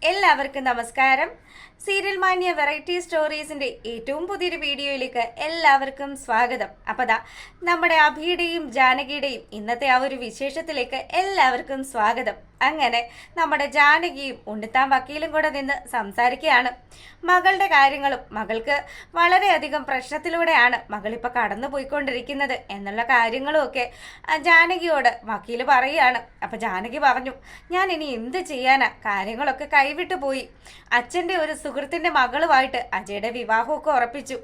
എല്ലാവർക്കും നമസ്കാരം. സീരിയൽ മാന്യ വെറൈറ്റി സ്റ്റോറീസിന്റെ ഏറ്റവും പുതിയൊരു വീഡിയോയിലേക്ക് എല്ലാവർക്കും സ്വാഗതം. അപ്പതാ നമ്മുടെ അഭിയുടെയും ജാനകിയുടെയും ഇന്നത്തെ ആ ഒരു വിശേഷത്തിലേക്ക് എല്ലാവർക്കും സ്വാഗതം. അങ്ങനെ നമ്മുടെ ജാനകിയും ഉണ്ണിത്താൻ വക്കീലും കൂടെ നിന്ന് സംസാരിക്കുകയാണ്. മകളുടെ കാര്യങ്ങളും മകൾക്ക് വളരെയധികം പ്രശ്നത്തിലൂടെയാണ് മകളിപ്പോൾ കടന്നു പോയിക്കൊണ്ടിരിക്കുന്നത് എന്നുള്ള കാര്യങ്ങളും ഒക്കെ ജാനകിയോട് വക്കീല് പറയുകയാണ്. അപ്പം ജാനകി പറഞ്ഞു, ഞാൻ ഇനി എന്ത് ചെയ്യാനാ, കാര്യങ്ങളൊക്കെ കൈവിട്ടു പോയി. അച്ഛൻ്റെ ഒരു സുഹൃത്തിൻ്റെ മകളുമായിട്ട് അജയുടെ വിവാഹമൊക്കെ ഉറപ്പിച്ചു.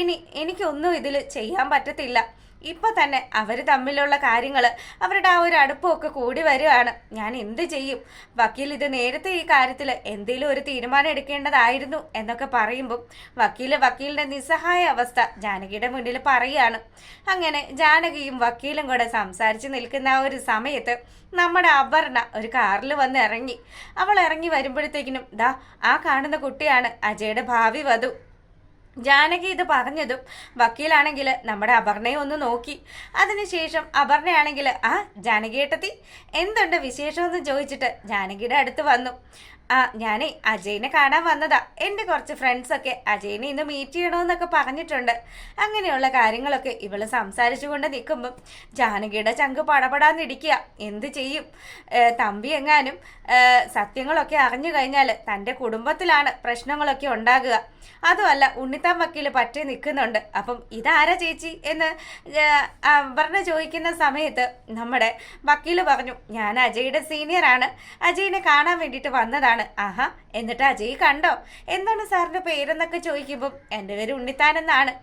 ഇനി എനിക്കൊന്നും ഇതിൽ ചെയ്യാൻ പറ്റത്തില്ല. ഇപ്പം തന്നെ അവർ തമ്മിലുള്ള കാര്യങ്ങൾ, അവരുടെ ആ ഒരു അടുപ്പമൊക്കെ കൂടി വരികയാണ്. ഞാൻ എന്ത് ചെയ്യും? വക്കീൽ ഇത് നേരത്തെ ഈ കാര്യത്തിൽ എന്തെങ്കിലും ഒരു തീരുമാനം എടുക്കേണ്ടതായിരുന്നു എന്നൊക്കെ പറയുമ്പം വക്കീലിൻ്റെ നിസ്സഹായ അവസ്ഥ ജാനകിയുടെ മുന്നിൽ പറയുകയാണ്. അങ്ങനെ ജാനകിയും വക്കീലും കൂടെ സംസാരിച്ച് നിൽക്കുന്ന ആ ഒരു സമയത്ത് നമ്മുടെ അപർണ ഒരു കാറിൽ വന്ന് ഇറങ്ങി. അവൾ ഇറങ്ങി വരുമ്പോഴത്തേക്കിനും ദാ ആ കാണുന്ന കുട്ടിയാണ് അജയുടെ ഭാവി വധു. ജാനകി ഇത് പറഞ്ഞതും വക്കീലാണെങ്കിൽ നമ്മുടെ അപർണയെ ഒന്ന് നോക്കി. അതിനുശേഷം അപർണയാണെങ്കിൽ ജാനകി ഏട്ടത്തി എന്തുണ്ട് വിശേഷമെന്ന് ചോദിച്ചിട്ട് ജാനകിയുടെ അടുത്ത് വന്നു. ഞാനേ അജയിനെ കാണാൻ വന്നതാ. എൻ്റെ കുറച്ച് ഫ്രണ്ട്സൊക്കെ അജയിനെ ഇന്ന് മീറ്റ് ചെയ്യണമെന്നൊക്കെ പറഞ്ഞിട്ടുണ്ട്. അങ്ങനെയുള്ള കാര്യങ്ങളൊക്കെ ഇവള് സംസാരിച്ചു കൊണ്ട് നിൽക്കുമ്പം ജാനകിയുടെ ചങ്ക് പടപടാന്നിടിക്കുക. എന്ത് ചെയ്യും? തമ്പി എങ്ങാനും സത്യങ്ങളൊക്കെ അറിഞ്ഞു കഴിഞ്ഞാൽ തൻ്റെ കുടുംബത്തിലാണ് പ്രശ്നങ്ങളൊക്കെ ഉണ്ടാകുക. അതുമല്ല ഉണ്ണിത്താൻ വക്കീല് പറ്റി നിൽക്കുന്നുണ്ട്. അപ്പം ഇതാരാ ചേച്ചി എന്ന് പറഞ്ഞ് ചോദിക്കുന്ന സമയത്ത് നമ്മുടെ വക്കീല് പറഞ്ഞു, ഞാൻ അജയുടെ സീനിയറാണ്, അജയിനെ കാണാൻ വേണ്ടിയിട്ട് വന്നതാണ്. ആഹാ, എന്നിട്ട് അജയ് കണ്ടോ? എന്താണ് സാറിൻ്റെ പേരെന്നൊക്കെ ചോദിക്കുമ്പം എൻ്റെ പേര് ഉണ്ണിത്താൻ എന്നാണ്.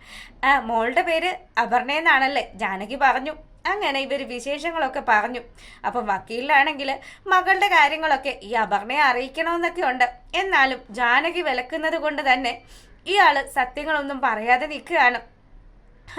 മോളുടെ പേര് അപർണ എന്നാണല്ലേ? ജാനകി പറഞ്ഞു. അങ്ങനെ ഇവർ വിശേഷങ്ങളൊക്കെ പറഞ്ഞു. അപ്പം വക്കീലിനാണെങ്കിൽ മകളുടെ കാര്യങ്ങളൊക്കെ ഈ അപർണയെ അറിയിക്കണമെന്നൊക്കെ ഉണ്ട്. എന്നാലും ജാനകി വിലക്കുന്നത് കൊണ്ട് തന്നെ ഇയാൾ സത്യങ്ങളൊന്നും പറയാതെ നിൽക്കുകയാണ്.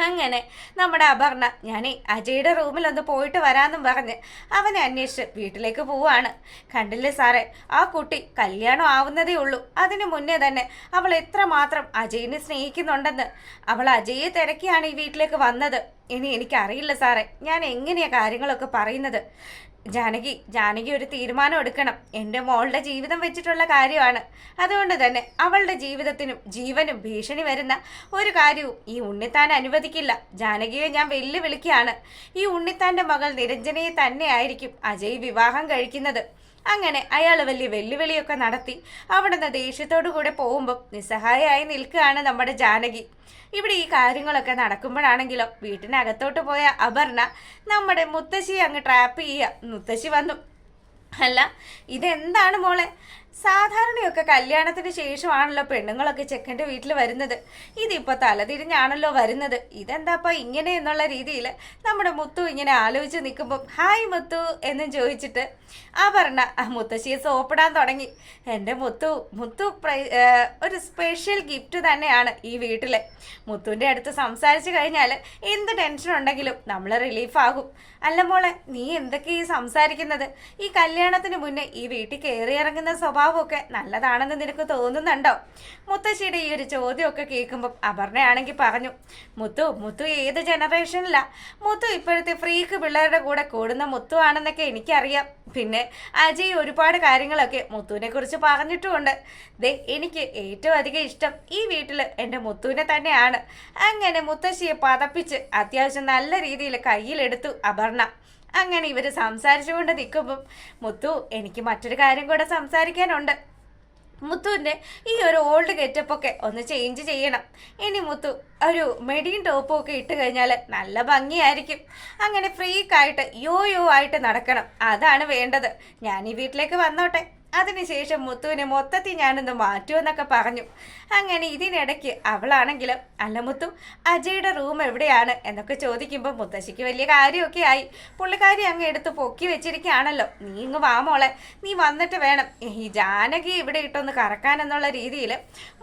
അങ്ങനെ നമ്മുടെ അപർണ ഞാനേ അജയുടെ റൂമിലൊന്ന് പോയിട്ട് വരാമെന്നും പറഞ്ഞ് അവനെ അന്വേഷിച്ച് വീട്ടിലേക്ക് പോവാണ്. കണ്ടില്ലേ സാറേ, ആ കുട്ടി കല്യാണം ആവുന്നതേ ഉള്ളൂ. അതിനു മുന്നേ തന്നെ അവൾ എത്രമാത്രം അജയിനെ സ്നേഹിക്കുന്നുണ്ടെന്ന് അവൾ അജയെ തിരക്കിയാണ് ഈ വീട്ടിലേക്ക് വന്നത്. ഇനി എനിക്കറിയില്ല സാറേ, ഞാൻ എങ്ങനെയാണ് കാര്യങ്ങളൊക്കെ പറയുന്നത്. ജാനകി ഒരു തീരുമാനം എടുക്കണം. എൻ്റെ മോളുടെ ജീവിതം വെച്ചിട്ടുള്ള കാര്യമാണ്. അതുകൊണ്ട് തന്നെ അവളുടെ ജീവിതത്തിനും ജീവനും ഭീഷണി വരുന്ന ഒരു കാര്യവും ഈ ഉണ്ണിത്താൻ അനുവദിക്കില്ല. ജാനകിയെ ഞാൻ വെല്ലുവിളിക്കുകയാണ്. ഈ ഉണ്ണിത്താൻ്റെ മകൾ നിരഞ്ജനയെ തന്നെയായിരിക്കും അജയ് വിവാഹം കഴിക്കുന്നത്. അങ്ങനെ അയാൾ വലിയ വെല്ലുവിളിയൊക്കെ നടത്തി അവിടുന്ന് ദേഷ്യത്തോടു കൂടെ പോകുമ്പം നിസ്സഹായമായി നിൽക്കുകയാണ് നമ്മുടെ ജാനകി. ഇവിടെ ഈ കാര്യങ്ങളൊക്കെ നടക്കുമ്പോഴാണെങ്കിലോ വീട്ടിനകത്തോട്ട് പോയ അപർണ നമ്മുടെ മുത്തശ്ശിയെ അങ്ങ് ട്രാപ്പ് ചെയ്യുക. മുത്തശ്ശി വന്നു. അല്ല, ഇതെന്താണ് മോളെ? സാധാരണയൊക്കെ കല്യാണത്തിന് ശേഷമാണല്ലോ പെണ്ണുങ്ങളൊക്കെ ചെക്കൻ്റെ വീട്ടിൽ വരുന്നത്. ഇതിപ്പോൾ തലതിരിഞ്ഞാണല്ലോ വരുന്നത്. ഇതെന്താപ്പാ ഇങ്ങനെ എന്നുള്ള രീതിയിൽ നമ്മുടെ മുത്തു ഇങ്ങനെ ആലോചിച്ച് നിൽക്കുമ്പം ഹായ് മുത്തു എന്നും ചോദിച്ചിട്ട് അപർണ മുത്തശ്ശിയെ സോപ്പിടാൻ തുടങ്ങി. എൻ്റെ മുത്തു ഒരു സ്പെഷ്യൽ ഗിഫ്റ്റ് തന്നെയാണ് ഈ വീട്ടിൽ. മുത്തുവിൻ്റെ അടുത്ത് സംസാരിച്ച് കഴിഞ്ഞാൽ എന്ത് ടെൻഷൻ ഉണ്ടെങ്കിലും നമ്മൾ റിലീഫാകും. അല്ല മോളെ, നീ എന്തൊക്കെ ഈ സംസാരിക്കുന്നത്? ഈ കല്യാണത്തിന് മുന്നേ ഈ വീട്ടിൽ കയറി ഇറങ്ങുന്ന സ്വഭാവമൊക്കെ നല്ലതാണെന്ന് നിനക്ക് തോന്നുന്നുണ്ടോ? മുത്തശ്ശിയുടെ ഈ ഒരു ചോദ്യമൊക്കെ കേൾക്കുമ്പം അപർണയാണെങ്കിൽ പറഞ്ഞു, മുത്തു ഏത് ജനറേഷനിലാ? മുത്തു ഇപ്പോഴത്തെ ഫ്രീക്ക് പിള്ളേരുടെ കൂടെ കൂടുന്ന മുത്തു ആണെന്നൊക്കെ എനിക്കറിയാം. പിന്നെ അജയ് ഒരുപാട് കാര്യങ്ങളൊക്കെ മുത്തുവിനെ കുറിച്ച് പറഞ്ഞിട്ടുമുണ്ട്. എനിക്ക് ഏറ്റവും അധികം ഇഷ്ടം ഈ വീട്ടിൽ എൻ്റെ മുത്തുവിനെ തന്നെയാണ്. അങ്ങനെ മുത്തശ്ശിയെ പതപ്പിച്ച് അത്യാവശ്യം നല്ല രീതിയിൽ കയ്യിലെടുത്തു അപർണ. അങ്ങനെ ഇവർ സംസാരിച്ചുകൊണ്ട് നിൽക്കുമ്പം മുത്തു, എനിക്ക് മറ്റൊരു കാര്യം കൂടെ സംസാരിക്കാനുണ്ട്. മുത്തുവിൻ്റെ ഈ ഒരു ഓൾഡ് ഗെറ്റപ്പൊക്കെ ഒന്ന് ചേഞ്ച് ചെയ്യണം. ഇനി മുത്തു ഒരു മെഡിയും ടോപ്പും ഒക്കെ ഇട്ട് കഴിഞ്ഞാൽ നല്ല ഭംഗിയായിരിക്കും. അങ്ങനെ ഫ്രീക്കായിട്ട് യോ ആയിട്ട് നടക്കണം. അതാണ് വേണ്ടത്. ഞാൻ ഈ വീട്ടിലേക്ക് വന്നോട്ടെ, അതിനുശേഷം മുത്തുവിനെ മൊത്തത്തിൽ ഞാനൊന്ന് മാറ്റുമെന്നൊക്കെ പറഞ്ഞു. അങ്ങനെ ഇതിനിടയ്ക്ക് അവളാണെങ്കിൽ അല്ല മുത്തു, അജയുടെ റൂം എവിടെയാണ് എന്നൊക്കെ ചോദിക്കുമ്പോൾ മുത്തശ്ശിക്ക് വലിയ കാര്യമൊക്കെ ആയി. പുള്ളിക്കാരി അങ്ങ് എടുത്ത് പൊക്കി വെച്ചിരിക്കുകയാണല്ലോ. നീ ഇങ്ങ് വാ മോളെ, നീ വന്നിട്ട് വേണം ഈ ജാനകി ഇവിടെ ഇട്ടൊന്ന് കറക്കാനെന്നുള്ള രീതിയിൽ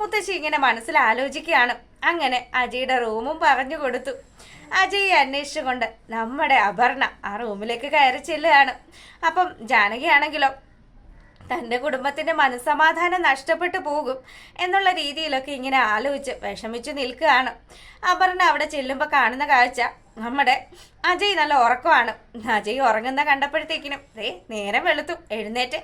മുത്തശ്ശി ഇങ്ങനെ മനസ്സിൽ ആലോചിക്കുകയാണ്. അങ്ങനെ അജയുടെ റൂമും പറഞ്ഞു കൊടുത്തു. അജയെ അന്വേഷിച്ചുകൊണ്ട് നമ്മുടെ അപർണ ആ റൂമിലേക്ക് കയറി ചെല്ലുകയാണ്. അപ്പം ജാനകിയാണെങ്കിലോ തൻ്റെ കുടുംബത്തിൻ്റെ മനസ്സമാധാനം നഷ്ടപ്പെട്ടു പോകും എന്നുള്ള രീതിയിലൊക്കെ ഇങ്ങനെ ആലോചിച്ച് വിഷമിച്ച് നിൽക്കുകയാണ്. അപർണ അവിടെ ചെല്ലുമ്പോൾ കാണുന്ന കാഴ്ച നമ്മുടെ അജയ് നല്ല ഉറക്കമാണ്. അജയ് ഉറങ്ങുന്ന കണ്ടപ്പോഴത്തേക്കിനും നേരം വെളുത്തു എഴുന്നേറ്റ്.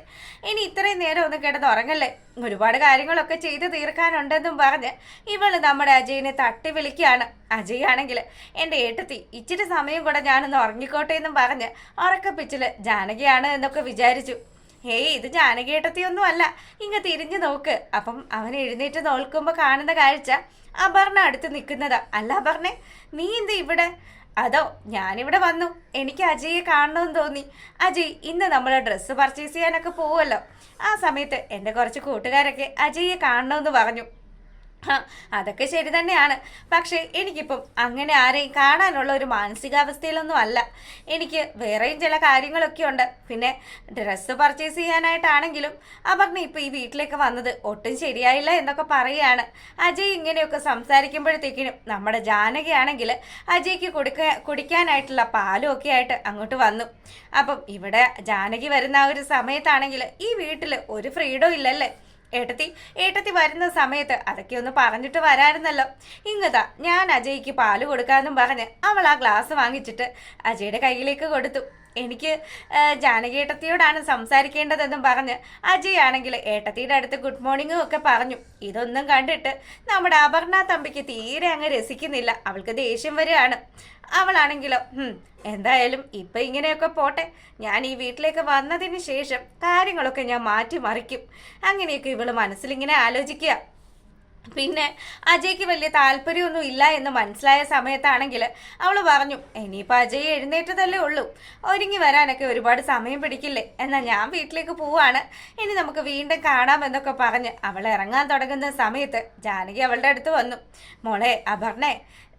ഇനി ഇത്രയും നേരം ഒന്ന് കിടന്ന് ഉറങ്ങല്ലേ, ഒരുപാട് കാര്യങ്ങളൊക്കെ ചെയ്തു തീർക്കാനുണ്ടെന്നും പറഞ്ഞ് ഇവള് നമ്മുടെ അജയിനെ തട്ടി വിളിക്കുകയാണ്. അജയ് ആണെങ്കിൽ എൻ്റെ ഏട്ടത്തി ഇച്ചിരി സമയം കൂടെ ഞാനൊന്ന് ഉറങ്ങിക്കോട്ടെ എന്നും പറഞ്ഞ് ഉറക്കപ്പിച്ചില് ജാനകിയാണ് എന്നൊക്കെ വിചാരിച്ചു. ഇത് ജാനകിയേട്ടത്തിയൊന്നും അല്ല, ഇങ്ങ് തിരിഞ്ഞു നോക്ക്. അപ്പം അവൻ എഴുന്നേറ്റ് നോക്കുമ്പോൾ കാണുന്ന കാഴ്ച അപർണ അടുത്ത് നിൽക്കുന്നതാ. അല്ല അപർണേ, നീ എന്ത് ഇവിടെ? അതോ ഞാനിവിടെ വന്നു, എനിക്ക് അജയെ കാണണമെന്ന് തോന്നി. അജയ് ഇന്ന് നമ്മൾ ഡ്രസ്സ് പർച്ചേസ് ചെയ്യാനൊക്കെ പോവുമല്ലോ, ആ സമയത്ത് എൻ്റെ കുറച്ച് കൂട്ടുകാരൊക്കെ അജയെ കാണണമെന്ന് പറഞ്ഞു. അതൊക്കെ ശരി തന്നെയാണ്, പക്ഷേ എനിക്കിപ്പം അങ്ങനെ ആരെയും കാണാനുള്ള ഒരു മാനസികാവസ്ഥയിലൊന്നും അല്ല. എനിക്ക് വേറെയും ചില കാര്യങ്ങളൊക്കെ ഉണ്ട്. പിന്നെ ഡ്രസ്സ് പർച്ചേസ് ചെയ്യാനായിട്ടാണെങ്കിലും അപർണ ഇപ്പം ഈ വീട്ടിലേക്ക് വന്നത് ഒട്ടും ശരിയായില്ല എന്നൊക്കെ പറയുകയാണ്. അജയ് ഇങ്ങനെയൊക്കെ സംസാരിക്കുമ്പോഴത്തേക്കിനും നമ്മുടെ ജാനകിയാണെങ്കിൽ അജയ്ക്ക് കുടിക്കാനായിട്ടുള്ള പാലും ഒക്കെ ആയിട്ട് അങ്ങോട്ട് വന്നു. അപ്പം ഇവിടെ ജാനകി വരുന്ന ആ ഒരു സമയത്താണെങ്കിൽ ഈ വീട്ടിൽ ഒരു ഫ്രീഡം ഇല്ലല്ലേ. ഏട്ടത്തി വരുന്ന സമയത്ത് അതൊക്കെ ഒന്ന് പറഞ്ഞിട്ട് വരാറുന്നല്ലോ. ഇങ്ങതാ ഞാൻ അജയ്ക്ക് പാല് കൊടുക്കാമെന്നും പറഞ്ഞ് അവൾ ആ ഗ്ലാസ് വാങ്ങിച്ചിട്ട് അജയുടെ കയ്യിലേക്ക് കൊടുത്തു. എനിക്ക് ജാനകി ഏട്ടത്തിയോടാണ് സംസാരിക്കേണ്ടതെന്നും പറഞ്ഞ് അജയ് ആണെങ്കിൽ ഏട്ടത്തിയുടെ അടുത്ത് ഗുഡ് മോർണിംഗും ഒക്കെ പറഞ്ഞു. ഇതൊന്നും കണ്ടിട്ട് നമ്മുടെ അപർണ തമ്പിക്ക് തീരെ അങ്ങ് രസിക്കുന്നില്ല. അവൾക്ക് ദേഷ്യം വരികയാണ്. അവളാണെങ്കിലോ എന്തായാലും ഇപ്പം ഇങ്ങനെയൊക്കെ പോട്ടെ, ഞാൻ ഈ വീട്ടിലേക്ക് വന്നതിന് ശേഷം കാര്യങ്ങളൊക്കെ ഞാൻ മാറ്റിമറിക്കും. അങ്ങനെയൊക്കെ ഇവള് മനസ്സിലിങ്ങനെ ആലോചിക്കുക. പിന്നെ അജയ്ക്ക് വലിയ താല്പര്യമൊന്നും ഇല്ല എന്ന് മനസ്സിലായ സമയത്താണെങ്കിൽ അവൾ പറഞ്ഞു, ഇനിയിപ്പോൾ അജയ് എഴുന്നേറ്റതല്ലേ ഉള്ളൂ, ഒരുങ്ങി വരാനൊക്കെ ഒരുപാട് സമയം പിടിക്കില്ലേ, എന്നാൽ ഞാൻ വീട്ടിലേക്ക് പോവാണ്, ഇനി നമുക്ക് വീണ്ടും കാണാമെന്നൊക്കെ പറഞ്ഞ് അവൾ ഇറങ്ങാൻ തുടങ്ങുന്ന സമയത്ത് ജാനകി അവളുടെ അടുത്ത് വന്നു. മോളെ അപർണേ,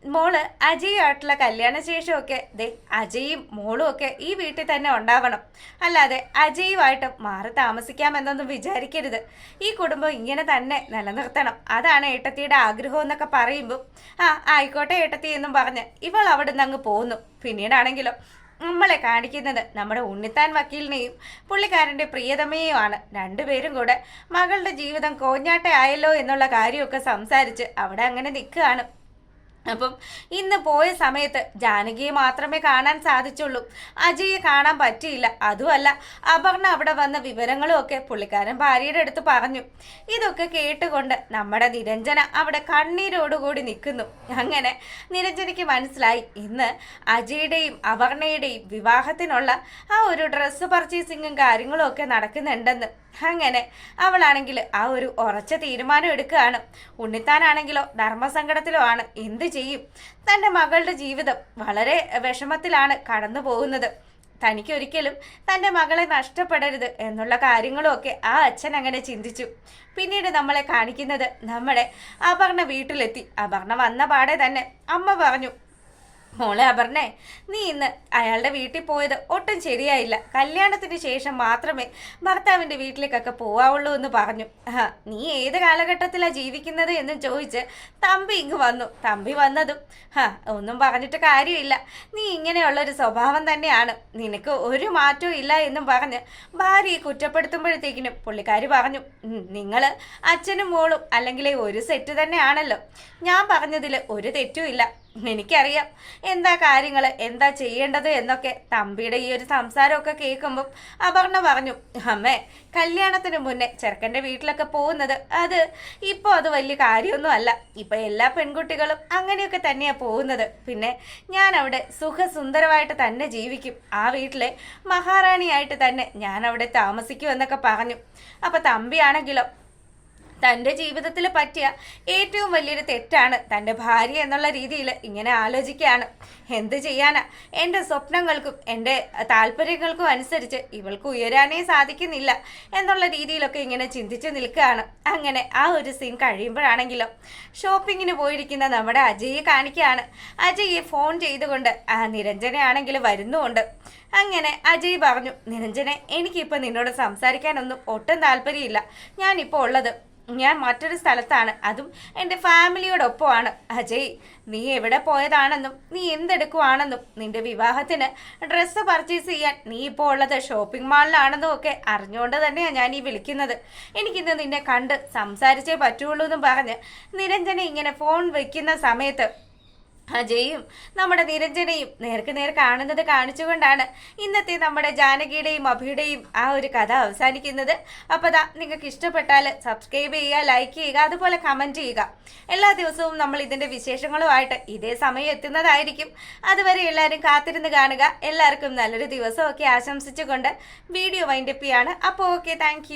മോള് അജയുമായിട്ടുള്ള കല്യാണശേഷമൊക്കെ അജയും മോളും ഒക്കെ ഈ വീട്ടിൽ തന്നെ ഉണ്ടാവണം, അല്ലാതെ അജയുമായിട്ട് മാറി താമസിക്കാമെന്നൊന്നും വിചാരിക്കരുത്. ഈ കുടുംബം ഇങ്ങനെ തന്നെ നിലനിർത്തണം, അതാണ് ഏട്ടത്തിയുടെ ആഗ്രഹം എന്നൊക്കെ പറയുമ്പോൾ ആയിക്കോട്ടെ ഏട്ടത്തി എന്നും പറഞ്ഞ് ഇവൾ അവിടെ നിന്ന് അങ്ങ് പോന്നു. പിന്നീടാണെങ്കിലോ നമ്മളെ കാണിക്കുന്നത് നമ്മുടെ ഉണ്ണിത്താൻ വക്കീലിനെയും പുള്ളിക്കാരൻ്റെ പ്രിയതമയുമാണ്. രണ്ടുപേരും കൂടെ മകളുടെ ജീവിതം കോഞ്ഞാട്ടയായല്ലോ എന്നുള്ള കാര്യമൊക്കെ സംസാരിച്ച് അവിടെ അങ്ങനെ നിൽക്കുകയാണ്. അപ്പം ഇന്ന് പോയ സമയത്ത് ജാനകിയെ മാത്രമേ കാണാൻ സാധിച്ചുള്ളൂ, അജയെ കാണാൻ പറ്റിയില്ല. അതുമല്ല അപർണ അവിടെ വന്ന വിവരങ്ങളും ഒക്കെ പുള്ളിക്കാരൻ ഭാര്യയുടെ അടുത്ത് പറഞ്ഞു. ഇതൊക്കെ കേട്ടുകൊണ്ട് നമ്മുടെ നിരഞ്ജന അവിടെ കണ്ണീരോടുകൂടി നിൽക്കുന്നു. അങ്ങനെ നിരഞ്ജനയ്ക്ക് മനസ്സിലായി ഇന്ന് അജയുടെയും അപർണയുടെയും വിവാഹത്തിനുള്ള ആ ഒരു ഡ്രസ്സ് പർച്ചേസിങ്ങും കാര്യങ്ങളും ഒക്കെ നടക്കുന്നുണ്ടെന്ന്. അങ്ങനെ അവളാണെങ്കിൽ ആ ഒരു ഉറച്ച തീരുമാനം എടുക്കുകയാണ്. ഉണ്ണിത്താനാണെങ്കിലോ ധർമ്മസങ്കടത്തിലോ ആണ്. എന്ത് ചെയ്യും? തൻ്റെ മകളുടെ ജീവിതം വളരെ വിഷമത്തിലാണ് കടന്നു പോകുന്നത്. തനിക്കൊരിക്കലും തൻ്റെ മകളെ നഷ്ടപ്പെടരുത് എന്നുള്ള കാര്യങ്ങളും ഒക്കെ ആ അച്ഛൻ അങ്ങനെ ചിന്തിച്ചു. പിന്നീട് നമ്മളെ കാണിക്കുന്നത് നമ്മുടെ അപർണ വീട്ടിലെത്തി. അപർണ വന്ന പാടെ തന്നെ അമ്മ പറഞ്ഞു, മോളെ അപർണേ, നീ ഇന്ന് അയാളുടെ വീട്ടിൽ പോയത് ഒട്ടും ശരിയായില്ല. കല്യാണത്തിന് ശേഷം മാത്രമേ ഭർത്താവിൻ്റെ വീട്ടിലേക്കൊക്കെ പോവാവുള്ളൂ എന്ന് പറഞ്ഞു. നീ ഏത് കാലഘട്ടത്തിലാണ് ജീവിക്കുന്നത് എന്നും ചോദിച്ച് തമ്പി ഇങ്ങ് വന്നു. തമ്പി വന്നതും ഒന്നും പറഞ്ഞിട്ട് കാര്യമില്ല, നീ ഇങ്ങനെയുള്ളൊരു സ്വഭാവം തന്നെയാണ്, നിനക്ക് ഒരു മാറ്റവും ഇല്ല എന്നും പറഞ്ഞ് ഭാര്യയെ കുറ്റപ്പെടുത്തുമ്പോഴത്തേക്കിനും പുള്ളിക്കാരി പറഞ്ഞു, നിങ്ങൾ അച്ഛനും മോളും അല്ലെങ്കിൽ ഒരു സെറ്റ് തന്നെയാണല്ലോ, ഞാൻ പറഞ്ഞതിൽ ഒരു തെറ്റും ഇല്ല, എനിക്കറിയാം എന്താ കാര്യങ്ങൾ എന്താ ചെയ്യേണ്ടത് എന്നൊക്കെ. തമ്പിയുടെ ഈ ഒരു സംസാരമൊക്കെ കേൾക്കുമ്പം അപർണ പറഞ്ഞു, അമ്മേ കല്യാണത്തിന് മുന്നേ ചെറുക്കൻ്റെ വീട്ടിലൊക്കെ പോകുന്നത് ഇപ്പോൾ അത് വലിയ കാര്യമൊന്നും അല്ല. ഇപ്പം എല്ലാ പെൺകുട്ടികളും അങ്ങനെയൊക്കെ തന്നെയാണ് പോകുന്നത്. പിന്നെ ഞാൻ അവിടെ സുഖസുന്ദരമായിട്ട് തന്നെ ജീവിക്കും, ആ വീട്ടിലെ മഹാറാണിയായിട്ട് തന്നെ ഞാൻ അവിടെ താമസിക്കും എന്നൊക്കെ പറഞ്ഞു. അപ്പം തമ്പിയാണെങ്കിലോ തൻ്റെ ജീവിതത്തിൽ പറ്റിയ ഏറ്റവും വലിയൊരു തെറ്റാണ് തൻ്റെ ഭാര്യ എന്നുള്ള രീതിയിൽ ഇങ്ങനെ ആലോചിക്കുകയാണ്. എന്ത് ചെയ്യാനാ, എൻ്റെ സ്വപ്നങ്ങൾക്കും എൻ്റെ താല്പര്യങ്ങൾക്കും അനുസരിച്ച് ഇവൾക്ക് ഉയരാനേ സാധിക്കുന്നില്ല എന്നുള്ള രീതിയിലൊക്കെ ഇങ്ങനെ ചിന്തിച്ച് നിൽക്കുകയാണ്. അങ്ങനെ ആ ഒരു സീൻ കഴിയുമ്പോഴാണെങ്കിലോ ഷോപ്പിങ്ങിന് പോയിരിക്കുന്ന നമ്മുടെ അജയെ കാണിക്കുകയാണ്. അജയെ ഫോൺ ചെയ്തുകൊണ്ട് നിരഞ്ജനയാണെങ്കിൽ വരുന്നുമുണ്ട്. അങ്ങനെ അജയ് പറഞ്ഞു, നിരഞ്ജനെ എനിക്കിപ്പോൾ നിന്നോട് സംസാരിക്കാനൊന്നും ഒട്ടും താല്പര്യമില്ല, ഞാനിപ്പോൾ ഉള്ളത് ഞാൻ മറ്റൊരു സ്ഥലത്താണ്, അതും എൻ്റെ ഫാമിലിയോടൊപ്പമാണ്. അജയ്, നീ എവിടെ പോയതാണെന്നും നീ എന്തെടുക്കുവാണെന്നും നിന്റെ വിവാഹത്തിന് ഡ്രസ്സ് പർച്ചേസ് ചെയ്യാൻ നീ ഇപ്പോൾ ഉള്ളത് ഷോപ്പിംഗ് മാളിലാണെന്നും ഒക്കെ അറിഞ്ഞുകൊണ്ട് തന്നെയാണ് ഞാൻ ഈ വിളിക്കുന്നത്. എനിക്കിന്ന് നിന്നെ കണ്ട് സംസാരിച്ചേ പറ്റുള്ളൂ എന്നും പറഞ്ഞ് നിരഞ്ജന ഇങ്ങനെ ഫോൺ വയ്ക്കുന്ന സമയത്ത് അജയും നമ്മുടെ നിരഞ്ജനയും നേർക്ക് നേർ കാണുന്നത് കാണിച്ചുകൊണ്ടാണ് ഇന്നത്തെ നമ്മുടെ ജാനകിയുടെയും അഭിയുടെയും ആ ഒരു കഥ അവസാനിക്കുന്നത്. അപ്പോൾ നിങ്ങൾക്ക് ഇഷ്ടപ്പെട്ടാൽ സബ്സ്ക്രൈബ് ചെയ്യുക, ലൈക്ക് ചെയ്യുക, അതുപോലെ കമൻറ്റ് ചെയ്യുക. എല്ലാ ദിവസവും നമ്മൾ ഇതിൻ്റെ വിശേഷങ്ങളുമായിട്ട് ഇതേ സമയം എത്തുന്നതായിരിക്കും. അതുവരെ എല്ലാവരും കാത്തിരുന്ന് കാണുക. എല്ലാവർക്കും നല്ലൊരു ദിവസമൊക്കെ ആശംസിച്ചുകൊണ്ട് വീഡിയോ വൈൻഡപ്പ് ചെയ്യാണ്. അപ്പോൾ ഓക്കെ, താങ്ക്